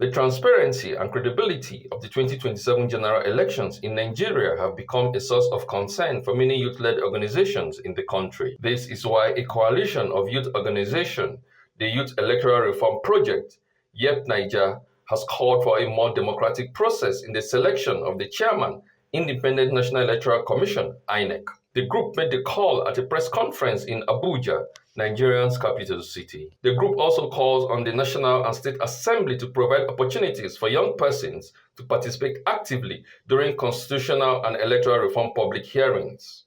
The transparency and credibility of the 2027 general elections in Nigeria have become a source of concern for many youth-led organizations in the country. This is why a coalition of youth organizations, the Youth Electoral Reform Project, YEP Niger, has called for a more democratic process in the selection of the chairman, Independent National Electoral Commission, INEC. The group made the call at a press conference in Abuja, Nigeria's capital city. The group also calls on the National and State Assembly to provide opportunities for young persons to participate actively during constitutional and electoral reform public hearings.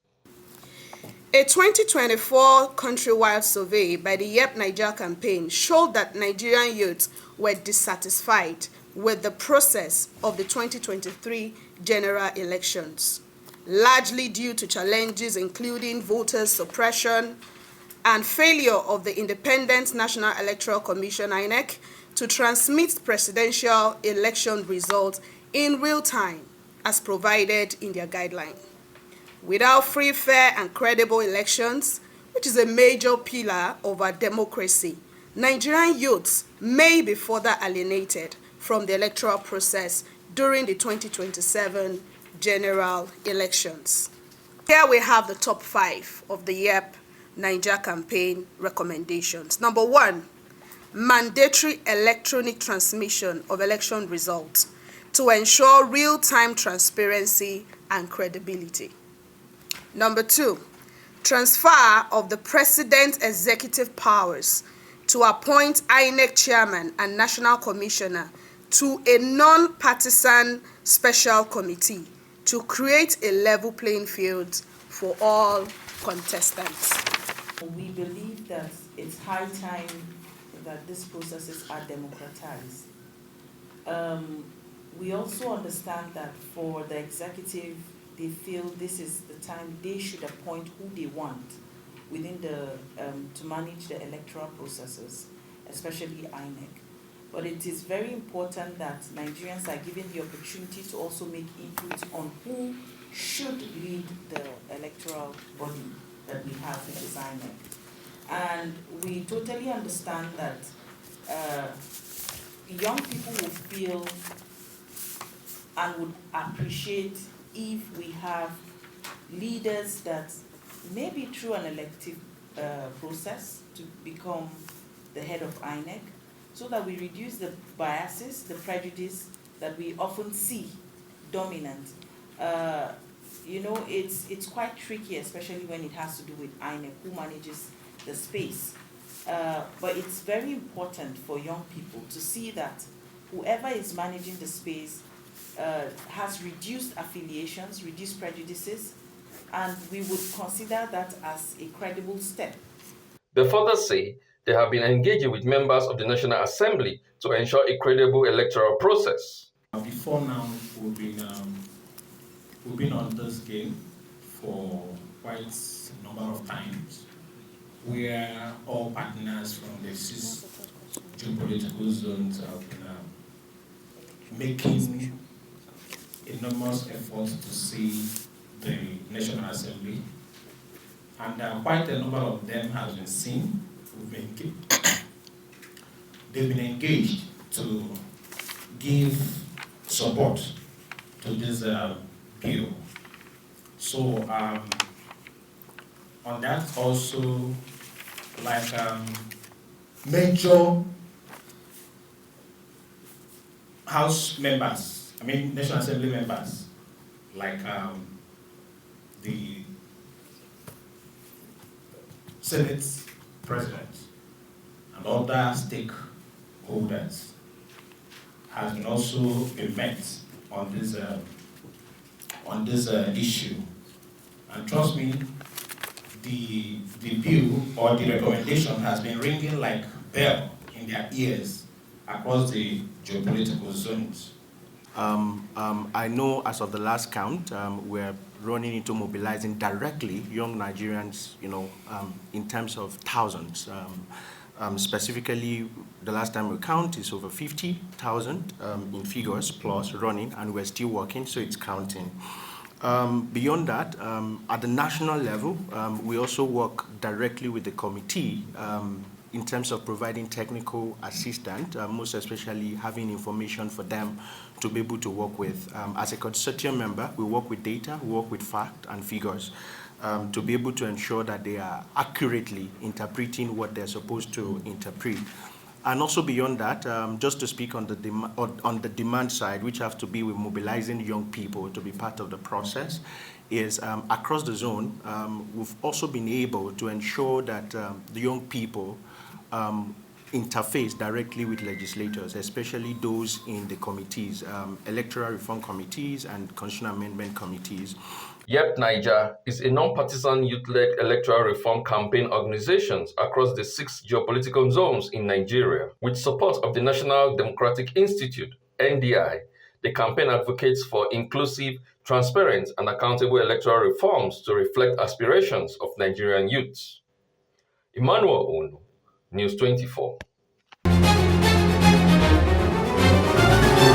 A 2024 countrywide survey by the YEP Niger campaign showed that Nigerian youths were dissatisfied with the process of the 2023 general elections, largely due to challenges including voter suppression and failure of the Independent National Electoral Commission (INEC) to transmit presidential election results in real time as provided in their guideline. Without free, fair, and credible elections, which is a major pillar of our democracy, Nigerian youths may be further alienated from the electoral process during the 2027 general elections. Here we have the top 5 of the YEP Niger campaign recommendations. Number 1, mandatory electronic transmission of election results to ensure real-time transparency and credibility. Number 2, transfer of the President's executive powers to appoint INEC chairman and national commissioner to a non-partisan special committee to create a level playing field for all contestants. We believe that it's high time that these processes are democratized. We also understand that for the executive, they feel this is the time they should appoint who they want within the to manage the electoral processes, especially INEC. But it is very important that Nigerians are given the opportunity to also make input on who should lead the electoral body that we have, which is INEC. And we totally understand that young people will feel and would appreciate if we have leaders that maybe through an elective process to become the head of INEC, so that we reduce the biases, the prejudice that we often see dominant. It's quite tricky, especially when it has to do with INEC, who manages the space. But it's very important for young people to see that whoever is managing the space has reduced affiliations, reduced prejudices, and we would consider that as a credible step. They further say they have been engaging with members of the National Assembly to ensure a credible electoral process. Before now, we've been on this game for quite a number of times. We are all partners from the 6 geopolitical zones have been making enormous efforts to see the National Assembly, and quite a number of them have been seen. They've been engaged to give support to this bill. So on that also, like major House members, National Assembly members, like the Senate President and other stakeholders has been also been met on this issue. And trust me, the bill or the recommendation has been ringing like bell in their ears across the geopolitical zones. I know as of the last count, we're running into mobilizing directly young Nigerians, in terms of thousands. Specifically, the last time we count is over 50,000 in figures plus running, and we're still working, so it's counting. Beyond that, at the national level, we also work directly with the committee in terms of providing technical assistance, most especially having information for them to be able to work with. As a consortium member, we work with data, we work with fact and figures to be able to ensure that they are accurately interpreting what they're supposed to interpret. And also beyond that, just to speak on the demand side, which have to be with mobilizing young people to be part of the process, is across the zone, we've also been able to ensure that the young people interface directly with legislators, especially those in the committees, electoral reform committees and constitutional amendment committees. YEP Niger is a non-partisan youth-led electoral reform campaign organization across the 6 geopolitical zones in Nigeria. With support of the National Democratic Institute, NDI, the campaign advocates for inclusive, transparent, and accountable electoral reforms to reflect aspirations of Nigerian youths. Emmanuel Onu, News 24.